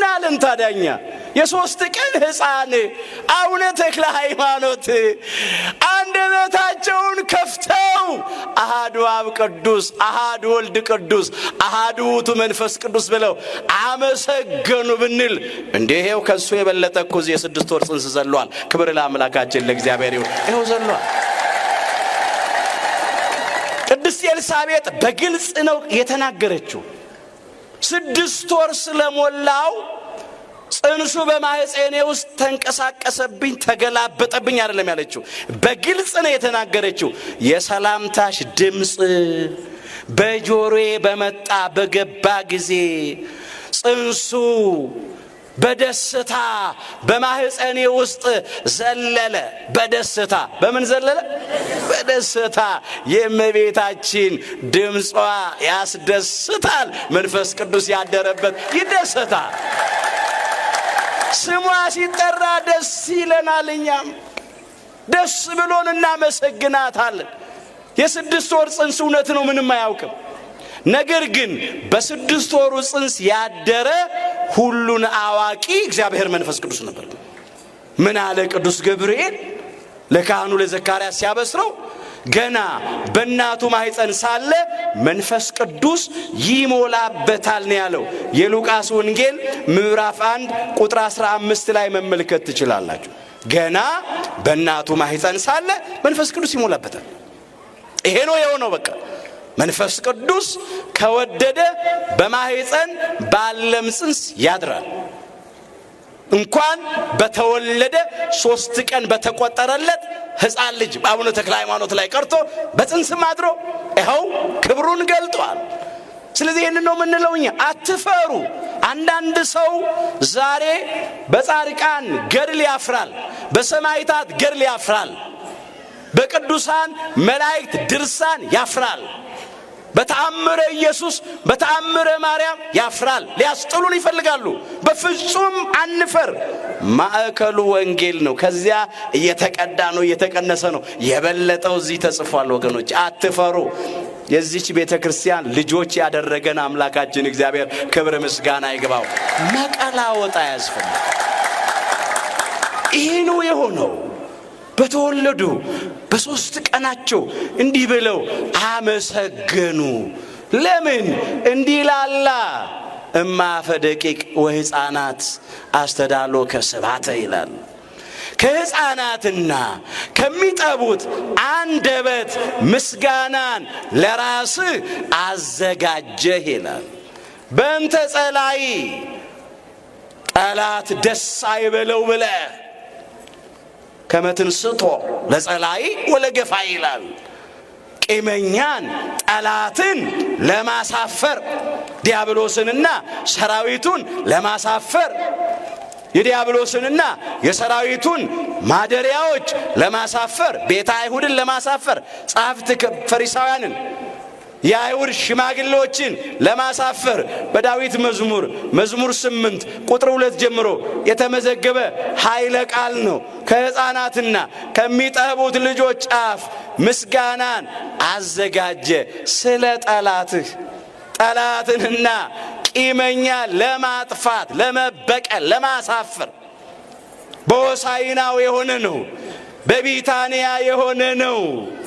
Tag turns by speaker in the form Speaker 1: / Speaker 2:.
Speaker 1: አለን ታዳኛ? የሶስት ቀን ሕፃን አቡነ ተክለ ሃይማኖት አንደበታቸውን ከፍተው አሃዱ አብ ቅዱስ፣ አሃዱ ወልድ ቅዱስ፣ አሃዱ ውእቱ መንፈስ ቅዱስ ብለው አመሰገኑ ብንል እንዴው ከሱ የበለጠ እኮ የ6 ወር ጽንስ ዘሏል። ክብር ለአምላካችን ለእግዚአብሔር ይሁን። ይኸው ዘሏል። ቅድስት ኤልሳቤጥ በግልጽ ነው የተናገረችው። 6 ወር ስለሞላው ጽንሱ በማህፀኔ ውስጥ ተንቀሳቀሰብኝ ተገላበጠብኝ አይደለም ያለችው፣ በግልጽ ነው የተናገረችው። የሰላምታሽ ድምፅ በጆሮዬ በመጣ በገባ ጊዜ ጽንሱ በደስታ በማህፀኔ ውስጥ ዘለለ። በደስታ በምን ዘለለ? በደስታ። የእመቤታችን ድምጿ ያስደስታል። መንፈስ ቅዱስ ያደረበት ይደሰታል። ስሟ ሲጠራ ደስ ይለናል። እኛም ደስ ብሎን እናመሰግናታለን። የ6 ወር ጽንስ እውነት ነው፣ ምንም አያውቅም። ነገር ግን በ6 ወሩ ጽንስ ያደረ ሁሉን አዋቂ እግዚአብሔር መንፈስ ቅዱስ ነበር። ምን አለ ቅዱስ ገብርኤል ለካህኑ ለዘካርያስ ሲያበስረው? ገና በእናቱ ማህፀን ሳለ መንፈስ ቅዱስ ይሞላበታል ነው ያለው። የሉቃስ ወንጌል ምዕራፍ 1 ቁጥር 15 ላይ መመልከት ትችላላችሁ። ገና በእናቱ ማህፀን ሳለ መንፈስ ቅዱስ ይሞላበታል። ይሄ ነው የሆነው። በቃ መንፈስ ቅዱስ ከወደደ በማህፀን ባለም ጽንስ ያድራል። እንኳን በተወለደ 3 ቀን በተቆጠረለት ሕፃን ልጅ በአቡነ ተክለ ሃይማኖት ላይ ቀርቶ በጽንስም አድሮ ይኸው ክብሩን ገልጧል። ስለዚህ ይህን ነው የምንለው እኛ፣ አትፈሩ። አንዳንድ ሰው ዛሬ በጻድቃን ገድል ያፍራል፣ በሰማዕታት ገድል ያፍራል፣ በቅዱሳን መላእክት ድርሳን ያፍራል፣ በተአምረ ኢየሱስ በተአምረ ማርያም ያፍራል። ሊያስጥሉን ይፈልጋሉ። በፍጹም አንፈር። ማዕከሉ ወንጌል ነው። ከዚያ እየተቀዳ ነው፣ እየተቀነሰ ነው። የበለጠው እዚህ ተጽፏል። ወገኖች አትፈሩ። የዚች ቤተ ክርስቲያን ልጆች ያደረገን አምላካችን እግዚአብሔር ክብር ምስጋና ይግባው። መቀላወጥ አያስፈልግም። ይሄ ነው የሆነው። በተወለዱ በ3 ቀናቸው እንዲህ ብለው አመሰገኑ። ለምን? እንዲህ ላላ እማፈ ደቂቅ ወሕፃናት አስተዳሎ ከስባተ ይላል። ከሕፃናትና ከሚጠቡት አንደበት ምስጋናን ለራስህ አዘጋጀህ ይላል። በእንተ ጸላይ ጠላት ደስ አይበለው ብለህ ከመትንስቶ ለጸላይ ወለገፋ ይላል። ቂመኛን ጠላትን ለማሳፈር ዲያብሎስንና ሰራዊቱን ለማሳፈር የዲያብሎስንና የሰራዊቱን ማደሪያዎች ለማሳፈር ቤተ አይሁድን ለማሳፈር ጸሐፍት ፈሪሳውያንን የአይሁድ ሽማግሌዎችን ለማሳፈር በዳዊት መዝሙር 8 ቁጥር 2 ጀምሮ የተመዘገበ ኃይለ ቃል ነው። ከሕፃናትና ከሚጠቡት ልጆች አፍ ምስጋናን አዘጋጀ ስለ ጠላትንና ቂመኛ ለማጥፋት ለመበቀል ለማሳፈር። በሆሳዕናው የሆነ ነው፣ በቢታንያ የሆነ ነው።